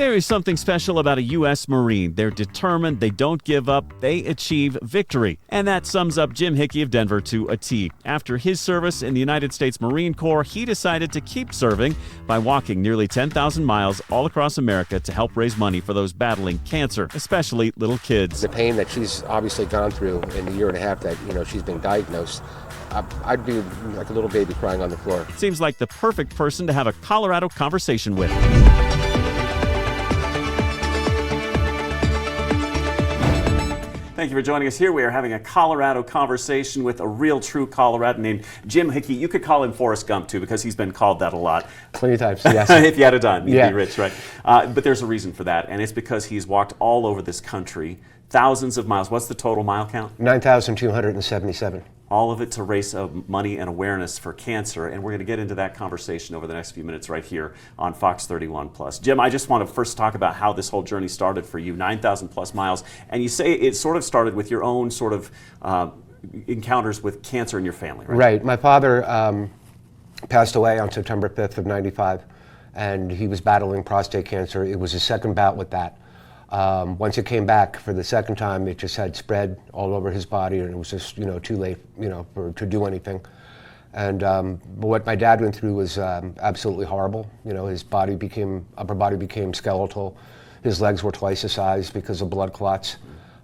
There is something special about a U.S. Marine. They're determined, they don't give up, they achieve victory. And that sums up Jim Hickey of Denver to a T. After his service in the United States Marine Corps, he decided to keep serving by walking nearly 10,000 miles all across America to help raise money for those battling cancer, especially little kids. The pain that she's obviously gone through in the year and a half that, she's been diagnosed, I'd be like a little baby crying on the floor. Seems like the perfect person to have a Colorado conversation with. Thank you for joining us here. We are having a Colorado conversation with a real true Coloradan named Jim Hickey. You could call him Forrest Gump too, because he's been called that a lot. Plenty of times, yes. If you had a dime, you'd Yeah. be rich, right? But there's a reason for that, and it's because he's walked all over this country, thousands of miles. What's the total mile count? 9,277. All of it to raise money and awareness for cancer, and we're going to get into that conversation over the next few minutes right here on Fox 31 Plus. Jim, I just want to first talk about how this whole journey started for you, 9,000 plus miles, and you say it sort of started with your own sort of encounters with cancer in your family, right? Right. My father passed away on September 5th of 95, and he was battling prostate cancer. It was his second bout with that. Once it came back for the second time, it just had spread all over his body, and it was just, too late, to do anything. And what my dad went through was absolutely horrible. His upper body became skeletal. His legs were twice the size because of blood clots.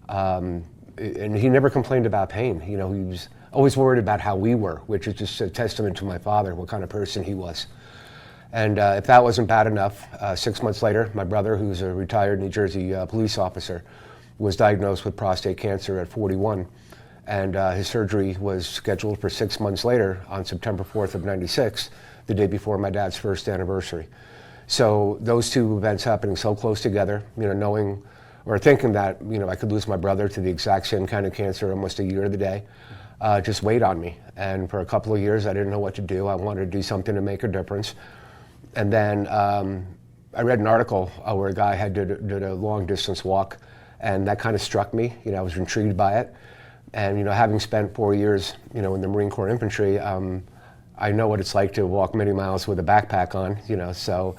And he never complained about pain. He was always worried about how we were, which is just a testament to my father, what kind of person he was. And if that wasn't bad enough, 6 months later, my brother, who's a retired New Jersey police officer, was diagnosed with prostate cancer at 41. And his surgery was scheduled for 6 months later on September 4th of 96, the day before my dad's first anniversary. So those two events happening so close together, knowing or thinking that, I could lose my brother to the exact same kind of cancer almost a year to the day, just weighed on me. And for a couple of years, I didn't know what to do. I wanted to do something to make a difference. And then I read an article where a guy did a long distance walk, and that kind of struck me. I was intrigued by it. And having spent 4 years, in the Marine Corps infantry, I know what it's like to walk many miles with a backpack on. So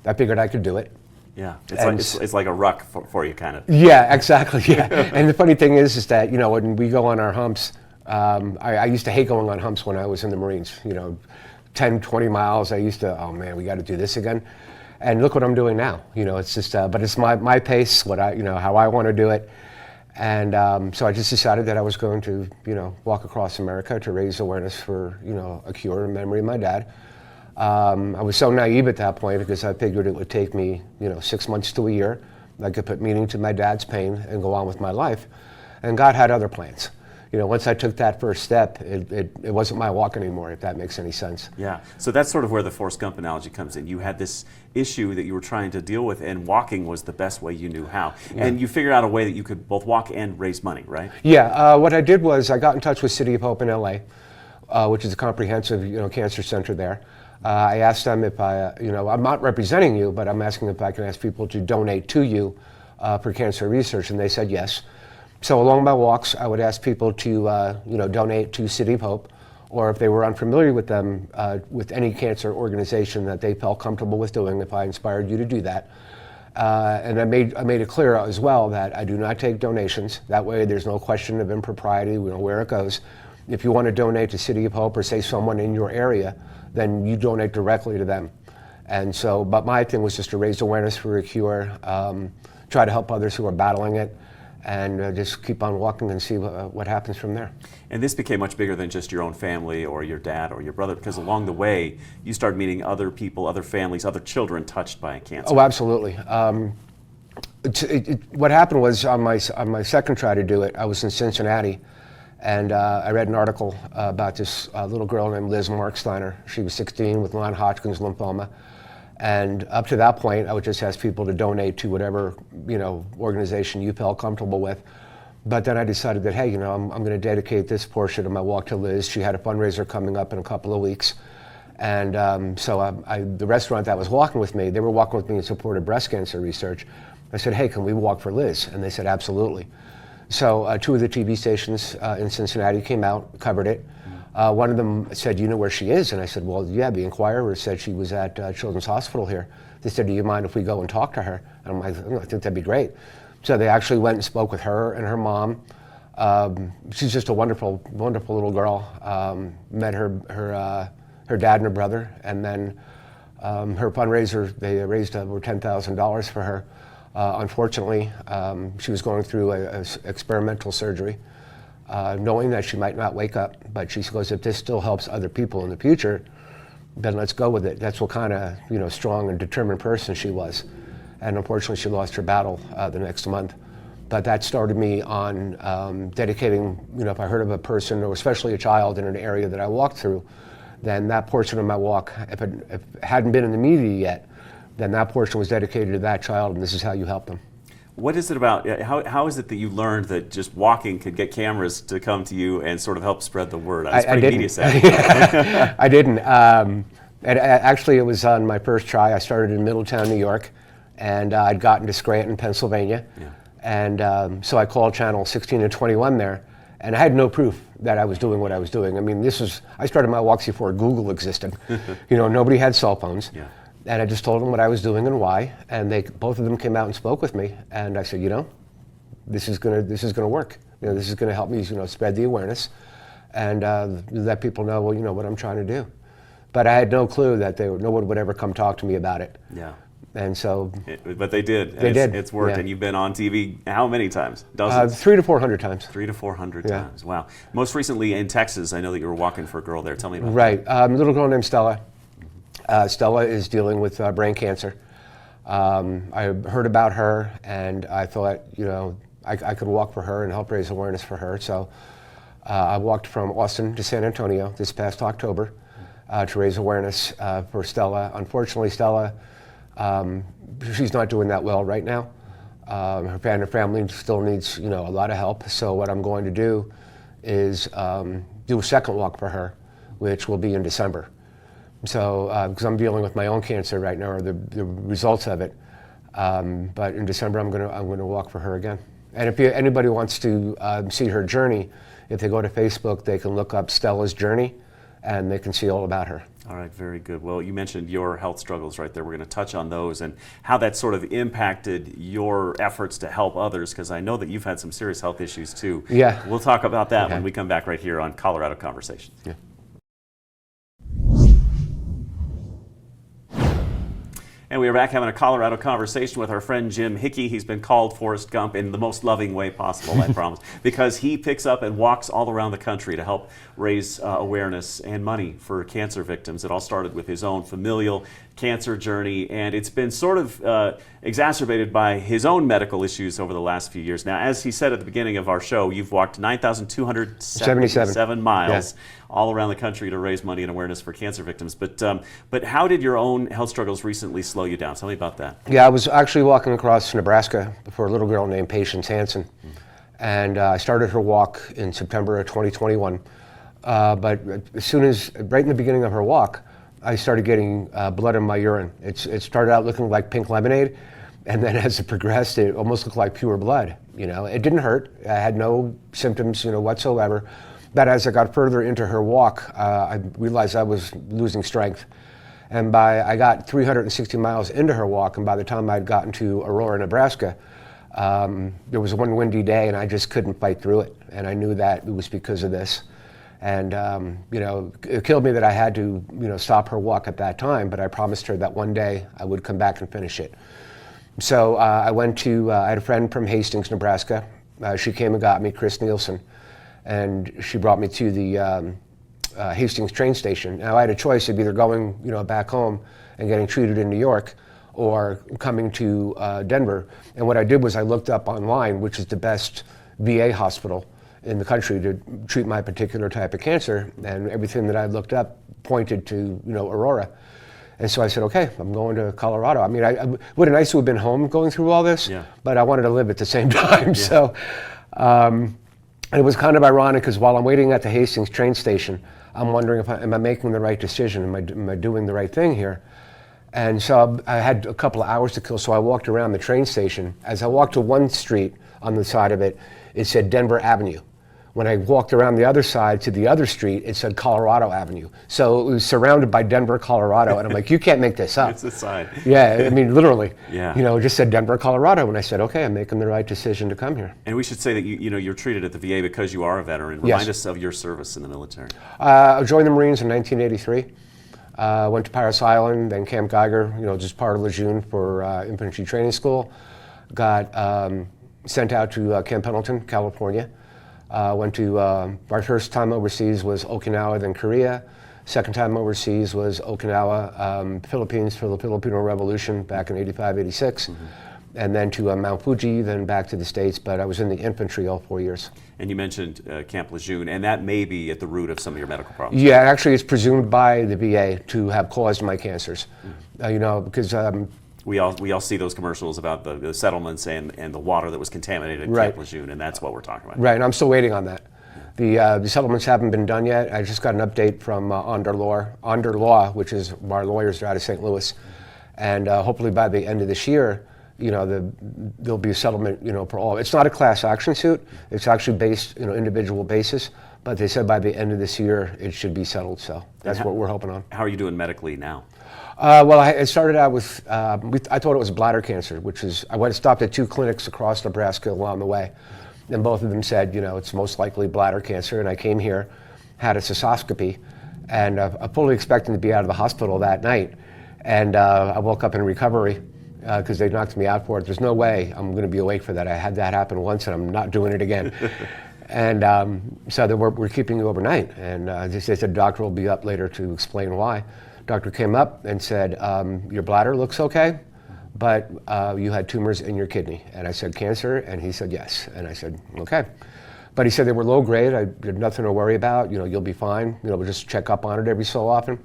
I figured I could do it. Yeah, it's like a ruck for you, kind of. Yeah, exactly. Yeah, and the funny thing is that when we go on our humps, I used to hate going on humps when I was in the Marines. 10, 20 miles, I used to, oh man, we got to do this again. And look what I'm doing now. It's just, but it's my pace, how I want to do it. And so I just decided that I was going to, walk across America to raise awareness for, a cure in memory of my dad. I was so naive at that point because I figured it would take me, 6 months to a year. I could put meaning to my dad's pain and go on with my life. And God had other plans. Once I took that first step, it wasn't my walk anymore, if that makes any sense. Yeah, so that's sort of where the Forrest Gump analogy comes in. You had this issue that you were trying to deal with, and walking was the best way you knew how. Yeah. And you figured out a way that you could both walk and raise money, right? Yeah, what I did was I got in touch with City of Hope in LA, which is a comprehensive cancer center there. I asked them if I'm not representing you, but I'm asking if I can ask people to donate to you for cancer research, and they said yes. So along my walks, I would ask people to, donate to City of Hope, or if they were unfamiliar with them, with any cancer organization that they felt comfortable with doing, if I inspired you to do that. And I made it clear as well that I do not take donations. That way there's no question of impropriety, where it goes. If you want to donate to City of Hope or say someone in your area, then you donate directly to them. And so, but my thing was just to raise awareness for a cure, try to help others who are battling it, and just keep on walking and see what happens from there. And this became much bigger than just your own family or your dad or your brother, because along the way you started meeting other people, other families, other children touched by cancer. Oh, absolutely. What happened was on my second try to do it, I was in Cincinnati, and I read an article about this little girl named Liz Marksteiner. She was 16 with non-Hodgkin's lymphoma. And up to that point, I would just ask people to donate to whatever, organization you felt comfortable with. But then I decided that, hey, I'm going to dedicate this portion of my walk to Liz. She had a fundraiser coming up in a couple of weeks. And so the restaurant that was walking with me, they were walking with me in support of breast cancer research. I said, hey, can we walk for Liz? And they said, absolutely. So two of the TV stations in Cincinnati came out, covered it. One of them said, "You know where she is?" And I said, "Well, yeah, the Inquirer said she was at Children's Hospital here." They said, "Do you mind if we go and talk to her?" And I'm like, "Oh, I think that'd be great." So they actually went and spoke with her and her mom. She's just a wonderful, wonderful little girl. Met her dad and her brother, and then her fundraiser, they raised over $10,000 for her. Unfortunately, she was going through a experimental surgery, knowing that she might not wake up, but she goes, if this still helps other people in the future, then let's go with it. That's what kind of, strong and determined person she was. And unfortunately, she lost her battle the next month. But that started me on dedicating, if I heard of a person, or especially a child in an area that I walked through, then that portion of my walk, if it hadn't been in the media yet, then that portion was dedicated to that child, and this is how you help them. What is it about, how is it that you learned that just walking could get cameras to come to you and sort of help spread the word? I was pretty media savvy. I didn't. Actually, it was on my first try. I started in Middletown, New York, and I'd gotten to Scranton, Pennsylvania. Yeah. And so I called channel 16 and 21 there, and I had no proof that I was doing what I was doing. I mean, I started my walks before Google existed. Nobody had cell phones. Yeah. And I just told them what I was doing and why, and both of them came out and spoke with me, and I said, this is gonna work. This is gonna help me, spread the awareness, and let people know, what I'm trying to do. But I had no clue that no one would ever come talk to me about it. Yeah. And so. But they did. They did. It's worked, yeah. And you've been on TV how many times? Dozens? 300 to 400 times. 300 to 400 times. Wow. Most recently in Texas, I know that you were walking for a girl there. Tell me about that. Right. A little girl named Stella. Stella is dealing with brain cancer. I heard about her, and I thought, I could walk for her and help raise awareness for her. So I walked from Austin to San Antonio this past October to raise awareness for Stella. Unfortunately, Stella, she's not doing that well right now. Her family still needs, a lot of help. So what I'm going to do is do a second walk for her, which will be in December. So, because I'm dealing with my own cancer right now, or the results of it. But in December, I'm gonna walk for her again. And if anybody wants to see her journey, if they go to Facebook, they can look up Stella's Journey, and they can see all about her. All right, very good. Well, you mentioned your health struggles right there. We're going to touch on those and how that sort of impacted your efforts to help others, because I know that you've had some serious health issues too. Yeah. We'll talk about that when we come back right here on Colorado Conversations. Yeah. And we are back having a Colorado conversation with our friend Jim Hickey. He's been called Forrest Gump in the most loving way possible, I promise, because he picks up and walks all around the country to help raise awareness and money for cancer victims. It all started with his own familial cancer journey, and it's been sort of exacerbated by his own medical issues over the last few years. Now, as he said at the beginning of our show, you've walked 9,277 miles all around the country to raise money and awareness for cancer victims. But how did your own health struggles recently slow you down? Tell me about that. Yeah, I was actually walking across Nebraska for a little girl named Patience Hansen. And I started her walk in September of 2021. But as soon as, right in the beginning of her walk, I started getting blood in my urine. It started out looking like pink lemonade, and then as it progressed, it almost looked like pure blood. It didn't hurt. I had no symptoms, whatsoever. But as I got further into her walk, I realized I was losing strength. And I got 360 miles into her walk, and by the time I'd gotten to Aurora, Nebraska, there was one windy day, and I just couldn't fight through it. And I knew that it was because of this. And, it killed me that I had to, stop her walk at that time, but I promised her that one day I would come back and finish it. So I had a friend from Hastings, Nebraska. She came and got me, Chris Nielsen, and she brought me to the Hastings train station. Now I had a choice of either going, back home and getting treated in New York, or coming to Denver. And what I did was I looked up online, which is the best VA hospital in the country to treat my particular type of cancer, and everything that I looked up pointed to, Aurora. And so I said, okay, I'm going to Colorado. I mean, it would have nice to have been home going through all this, but I wanted to live at the same time. Yeah. So it was kind of ironic, because while I'm waiting at the Hastings train station, I'm wondering am I making the right decision? Am I doing the right thing here? And so I had a couple of hours to kill, so I walked around the train station. As I walked to one street on the side of it, it said Denver Avenue, When I walked around the other side to the other street, it said Colorado Avenue. So it was surrounded by Denver, Colorado. And I'm like, you can't make this up. It's a sign. Yeah, I mean, literally. Yeah. You know, it just said Denver, Colorado. And I said, okay, I'm making the right decision to come here. And we should say that you're treated at the VA because you are a veteran. Yes. Remind us of your service in the military. I joined the Marines in 1983. Went to Parris Island, then Camp Geiger, just part of Lejeune for infantry training school. Got sent out to Camp Pendleton, California. Went to, our first time overseas was Okinawa, then Korea. Second time overseas was Okinawa, Philippines for the Filipino Revolution back in 85, 86. And then to Mount Fuji, then back to the States, but I was in the infantry all 4 years. And you mentioned Camp Lejeune, and that may be at the root of some of your medical problems. Yeah, actually it's presumed by the VA to have caused my cancers. Because we all see those commercials about the settlements and the water that was contaminated at Right. Camp Lejeune, and that's what we're talking about. right, and I'm still waiting on that. The settlements haven't been done yet. I just got an update from Onder Law, which is our lawyers are out of St. Louis, and hopefully by the end of this year, there'll be a settlement, for all. It's not a class action suit. It's actually based, individual basis. But they said by the end of this year it should be settled. So that's what we're hoping on. How are you doing medically now? Well, I started out with, I thought it was bladder cancer, which is, I stopped at 2 clinics across Nebraska along the way. And both of them said, it's most likely bladder cancer. And I came here, had a cystoscopy, and fully expecting to be out of the hospital that night. And I woke up in recovery because they knocked me out for it. There's no way I'm going to be awake for that. I had that happen once, and I'm not doing it again. And so we're keeping you overnight. And they said the doctor will be up later to explain why. Doctor came up and said, your bladder looks okay, but you had tumors in your kidney. And I said, cancer? And he said, yes. And I said, okay. But he said they were low grade. I had nothing to worry about. You'll be fine. We'll just check up on it every so often.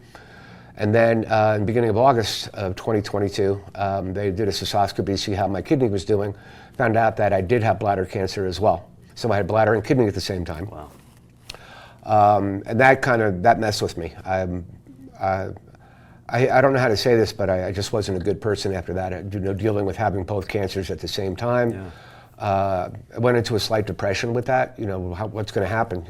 And then in the beginning of August of 2022, they did a cystoscopy to see how my kidney was doing. Found out that I did have bladder cancer as well. So I had bladder and kidney at the same time. Wow. And that messed with me. I don't know how to say this, but I just wasn't a good person after that. Dealing with having both cancers at the same time. Yeah. I went into a slight depression with that. What's going to happen?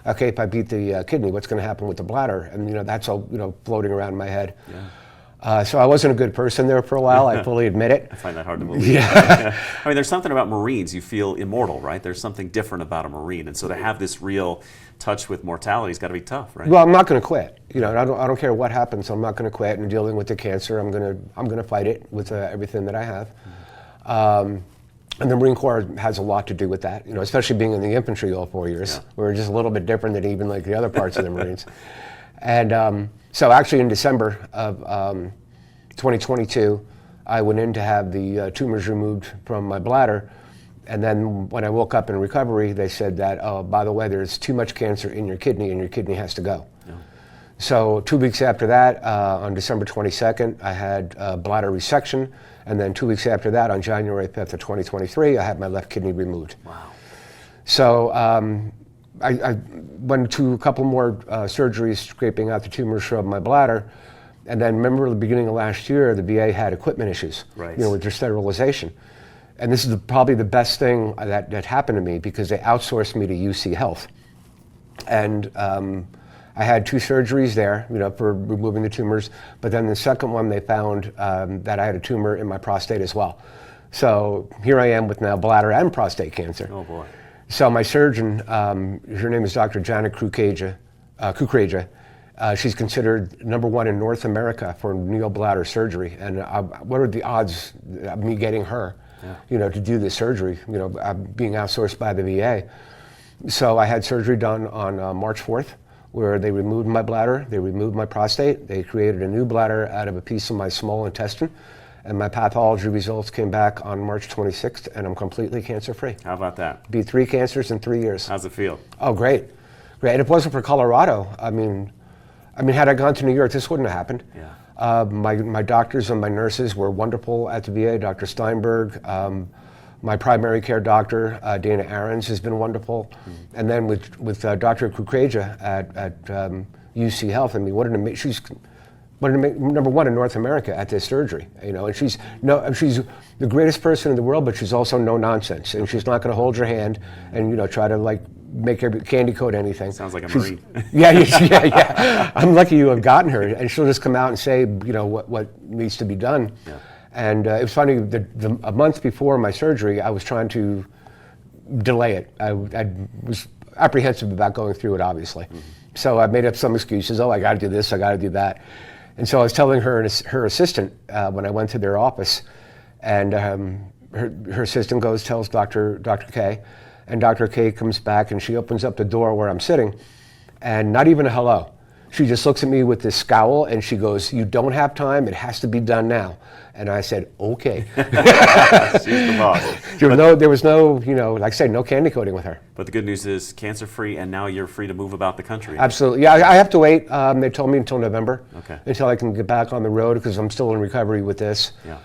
Okay, if I beat the kidney, what's going to happen with the bladder? And that's all floating around in my head. Yeah. So I wasn't a good person there for a while. I fully admit it. I find that hard to believe. Yeah. I mean, there's something about Marines. You feel immortal, right? There's something different about a Marine, and so to have this real touch with mortality has got to be tough, right? Well, I'm not going to quit. I don't care what happens. I'm not going to quit. And dealing with the cancer, I'm going to fight it with everything that I have. And the Marine Corps has a lot to do with that, especially being in the infantry all 4 years. Yeah. We're just a little bit different than even like the other parts of the Marines. And so actually in December of 2022, I went in to have the tumors removed from my bladder. And then when I woke up in recovery, they said that, oh, by the way, there's too much cancer in your kidney and your kidney has to go. Yeah. So 2 weeks after that, on December 22nd, I had bladder resection. And then 2 weeks after that, on January 5th of 2023, I had my left kidney removed. Wow. So I went to a couple more surgeries, scraping out the tumors from my bladder. And then remember at the beginning of last year, the VA had equipment issues, Right. with their sterilization. And this is probably the best thing that happened to me because they outsourced me to UC Health. And I had 2 surgeries there, for removing the tumors. But then the second one, they found that I had a tumor in my prostate as well. So here I am with now bladder and prostate cancer. Oh boy. So my surgeon, her name is Dr. Janet Kukreja. She's considered #1 in North America for neobladder surgery. And what are the odds of me getting her, to do this surgery, being outsourced by the VA? So I had surgery done on March 4th. Where they removed my bladder, they removed my prostate, they created a new bladder out of a piece of my small intestine, and my pathology results came back on March 26th, and I'm completely cancer-free. How about that? Beat 3 cancers in 3 years. How's it feel? Oh, great. And if it wasn't for Colorado, I mean, had I gone to New York, this wouldn't have happened. Yeah. My doctors and my nurses were wonderful at the VA. Dr. Steinberg, my primary care doctor, Dana Ahrens, has been wonderful. And then with Dr. Kukreja at UC Health, she's #1 in North America at this surgery. And she's the greatest person in the world, but she's also no nonsense. And she's not going to hold your hand and try to make every candy coat anything. Sounds like a Marine. Yeah. I'm lucky you have gotten her, and she'll just come out and say, what needs to be done. Yeah. And it was funny, a month before my surgery, I was trying to delay it. I was apprehensive about going through it, obviously. Mm-hmm. So I made up some excuses. Oh, I got to do this, I got to do that. And so I was telling her and her assistant when I went to their office, and her assistant tells Dr. K, and Dr. K comes back and she opens up the door where I'm sitting, and not even a hello. She just looks at me with this scowl and she goes, "You don't have time, it has to be done now." And I said, "Okay." She's the boss. There was no, like I said, no candy coating with her. But the good news is cancer-free, and now you're free to move about the country. Absolutely. Yeah, I have to wait. They told me until November. Okay. Until I can get back on the road, because I'm still in recovery with this. Yeah.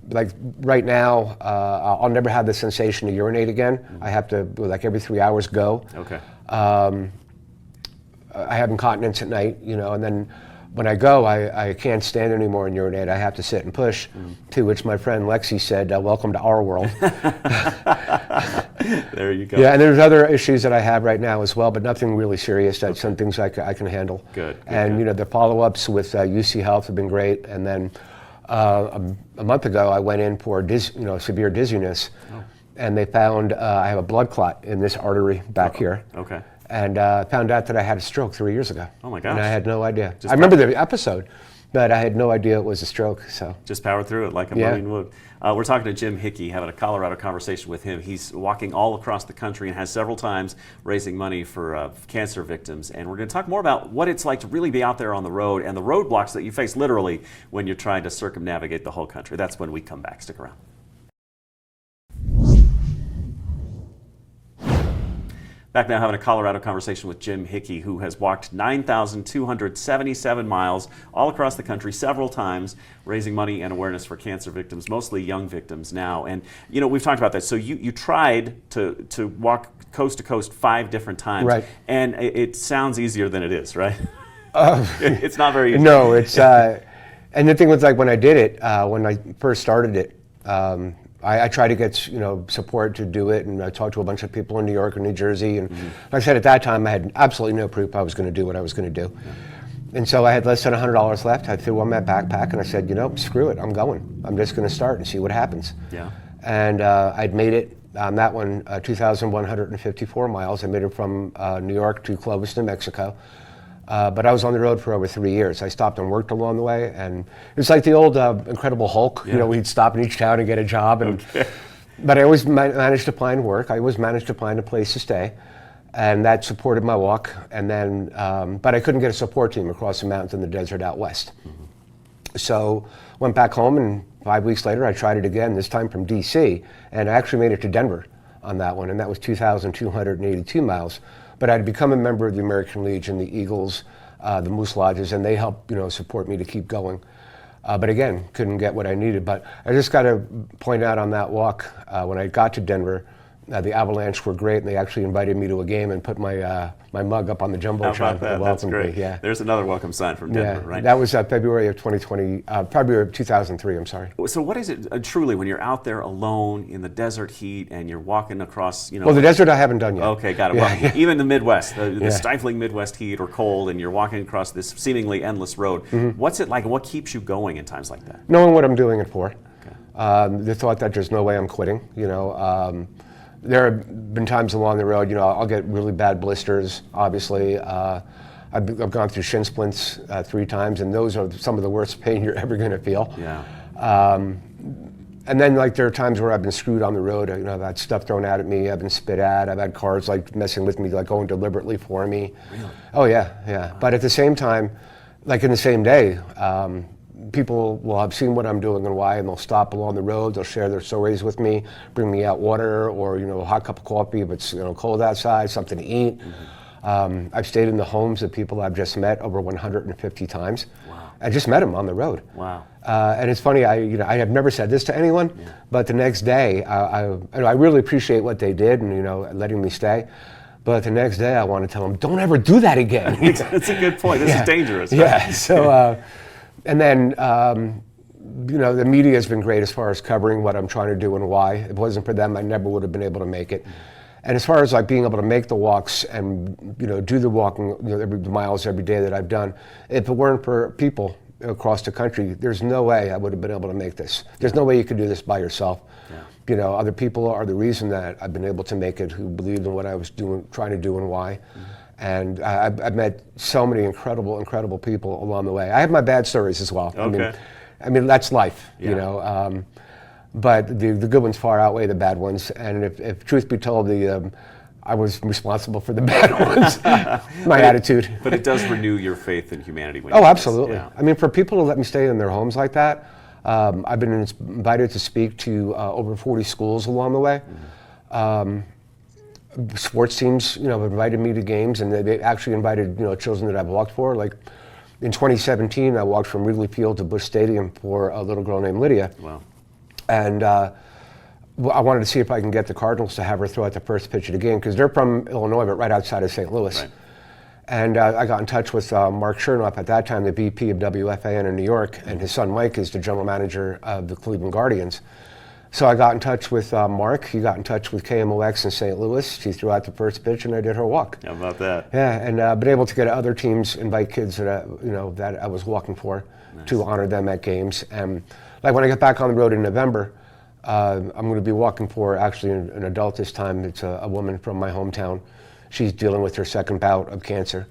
Like right now, I'll never have the sensation to urinate again. Mm-hmm. I have to, like every 3 hours, go. Okay. I have incontinence at night, and then when I go, I can't stand anymore and urinate. I have to sit and push, to which my friend Lexi said, "Welcome to our world." There you go. Yeah, and there's other issues that I have right now as well, but nothing really serious. That's some things I can handle. Good. And, the follow-ups with UC Health have been great. And then a month ago, I went in for severe dizziness, and they found I have a blood clot in this artery back here. Okay. And found out that I had a stroke 3 years ago. Oh my gosh. And I had no idea. I remember the episode, but I had no idea it was a stroke. So just power through it like a Marine would. We're talking to Jim Hickey, having a Colorado conversation with him. He's walking all across the country and has several times raising money for cancer victims. And we're going to talk more about what it's like to really be out there on the road and the roadblocks that you face literally when you're trying to circumnavigate the whole country. That's when we come back. Stick around. Back now having a Colorado conversation with Jim Hickey, who has walked 9,277 miles all across the country several times, raising money and awareness for cancer victims, mostly young victims now. And, we've talked about that. So you tried to walk coast to coast 5 different times. Right. And it sounds easier than it is, right? It's not very easy. No, it's, and the thing was, like, when I did it, when I first started it, I tried to get support to do it, and I talked to a bunch of people in New York and New Jersey, and like I said, at that time I had absolutely no proof I was going to do what I was going to do. Yeah. And so I had less than $100 left. I threw on my backpack and I said, screw it, I'm going. I'm just going to start and see what happens. Yeah. And I'd made it on that one 2,154 miles. I made it from New York to Clovis, New Mexico. But I was on the road for over 3 years. I stopped and worked along the way, and it was like the old Incredible Hulk. Yeah. We'd stop in each town and get a job, and but I always managed to find work. I always managed to find a place to stay, and that supported my walk. And then, but I couldn't get a support team across the mountains in the desert out west. Mm-hmm. So went back home, and 5 weeks later I tried it again. This time from D.C., and I actually made it to Denver on that one, and that was 2,282 miles. But I'd become a member of the American Legion, the Eagles, the Moose Lodges, and they helped, support me to keep going. But again, couldn't get what I needed. But I just got to point out on that walk, when I got to Denver, the Avalanche were great, and they actually invited me to a game and put my my mug up on the jumbotron. How about that? That's great. Me. Yeah. There's another welcome sign from Denver, right? That was February of 2003, I'm sorry. So what is it truly when you're out there alone in the desert heat and you're walking across, Well, the desert I haven't done yet. Okay, got it. Well, even the Midwest, the stifling Midwest heat or cold, and you're walking across this seemingly endless road. Mm-hmm. What's it like, and what keeps you going in times like that? Knowing what I'm doing it for. Okay. The thought that there's no way I'm quitting, There have been times along the road, I'll get really bad blisters, obviously. I've gone through shin splints 3 times, and those are some of the worst pain you're ever going to feel. Yeah. And then, there are times where I've been screwed on the road. I've had stuff thrown out at me. I've been spit at. I've had cars messing with me, going deliberately for me. Really? Oh yeah. Wow. But at the same time, in the same day, people will have seen what I'm doing and why, and they'll stop along the road. They'll share their stories with me, bring me out water or a hot cup of coffee if it's cold outside, something to eat. Mm-hmm. I've stayed in the homes of people I've just met over 150 times. Wow. I just met them on the road. Wow. And it's funny. I have never said this to anyone, but the next day I really appreciate what they did and letting me stay. But the next day I want to tell them, don't ever do that again. That's a good point. This is dangerous. Right? Yeah. So. And then, the media has been great as far as covering what I'm trying to do and why. If it wasn't for them, I never would have been able to make it. And as far as like being able to make the walks and do the walking, the miles every day that I've done, if it weren't for people across the country, there's no way I would have been able to make this. There's no way you could do this by yourself. Yeah. Other people are the reason that I've been able to make it, who believed in what I was doing, trying to do, and why. And I've met so many incredible people along the way. I have my bad stories as well. Okay. I mean that's life, Yeah. But the good ones far outweigh the bad ones. And if truth be told, I was responsible for the bad ones. My attitude. But it does renew your faith in humanity. When Oh, absolutely. Yeah. I mean, for people to let me stay in their homes like that, I've been invited to speak to over 40 schools along the way. Sports teams, have invited me to games, and they actually invited, children that I've walked for. Like in 2017, I walked from Wrigley Field to Busch Stadium for a little girl named Lydia. Wow. And I wanted to see if I can get the Cardinals to have her throw out the first pitch of the game, because they're from Illinois, but right outside of St. Louis. Right. And I got in touch with Mark Chernoff, at that time the VP of WFAN in New York, and his son Mike is the general manager of the Cleveland Guardians. So I got in touch with Mark. He got in touch with KMOX in St. Louis. She threw out the first pitch, and I did her walk. How about that? Yeah, and been able to get other teams invite kids that that I was walking for, to honor them at games. And like when I get back on the road in November, I'm going to be walking for actually an adult this time. It's a woman from my hometown. She's dealing with her second bout of cancer.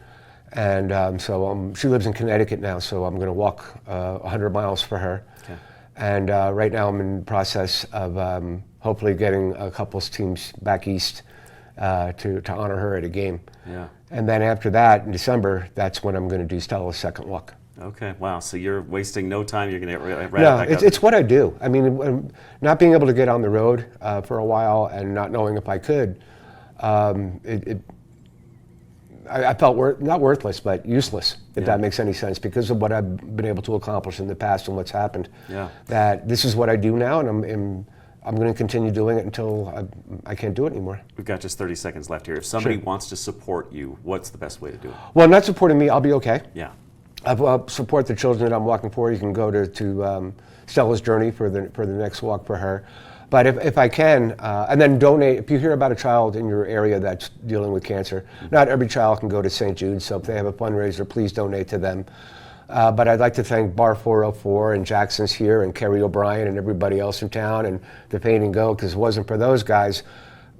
And so she lives in Connecticut now, so I'm going to walk 100 miles for her. Okay. And right now I'm in the process of hopefully getting a couple teams back east to honor her at a game. Yeah. And then after that, in December, that's when I'm going to do Stella's second walk. Okay, wow. So you're wasting no time. You're going to get right No, back it's what I do. I mean, not being able to get on the road for a while and not knowing if I could, I felt not worthless, but useless, if that makes any sense, because of what I've been able to accomplish in the past and what's happened. Yeah. That this is what I do now, and I'm going to continue doing it until I can't do it anymore. We've got just 30 seconds left here. If somebody wants to support you, what's the best way to do it? Well, not supporting me, I'll be okay. Yeah. Support the children that I'm walking for. You can go to Stella's Journey for the next walk for her. But if I can, and then donate. If you hear about a child in your area that's dealing with cancer, not every child can go to St. Jude's, so if they have a fundraiser, please donate to them. But I'd like to thank Bar 404 and Jackson's here and Kerry O'Brien and everybody else in town and the Pain and Go, because if it wasn't for those guys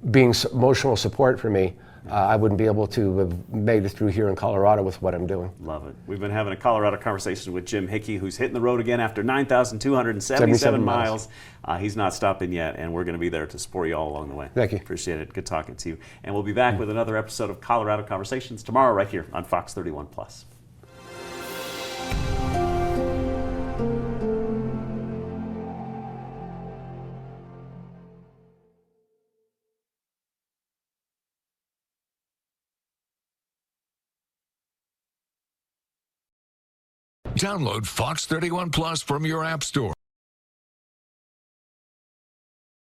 being emotional support for me, I wouldn't be able to have made it through here in Colorado with what I'm doing. Love it. We've been having a Colorado conversation with Jim Hickey, who's hitting the road again after 9,277 miles. He's not stopping yet, and we're going to be there to support you all along the way. Thank you. Appreciate it. Good talking to you. And we'll be back with another episode of Colorado Conversations tomorrow right here on Fox 31+. Download Fox 31 Plus from your App Store.